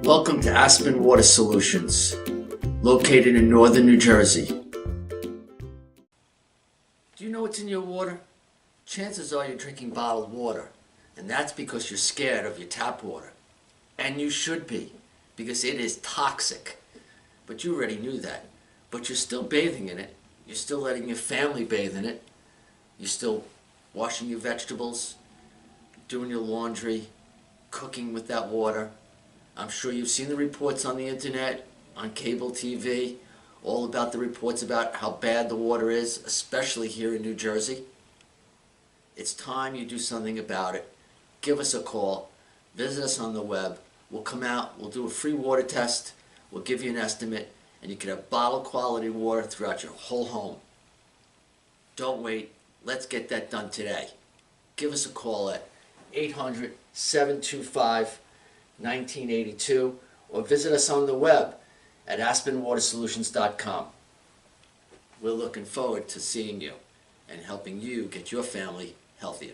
Welcome to Aspen Water Solutions, located in northern New Jersey. Do you know what's in your water? Chances are you're drinking bottled water, and that's because you're scared of your tap water. And you should be, because it is toxic. But you already knew that. But you're still bathing in it. You're still letting your family bathe in it. You're still washing your vegetables, doing your laundry, cooking with that water. I'm sure you've seen the reports on the internet, on cable TV, all about the reports about how bad the water is, especially here in New Jersey. It's time you do something about it. Give us a call. Visit us on the web. We'll come out. We'll do a free water test. We'll give you an estimate, and you can have bottled quality water throughout your whole home. Don't wait. Let's get that done today. Give us a call at 800-725-1982 or visit us on the web at aspenwatersolutions.com. We're looking forward to seeing you and helping you get your family healthier.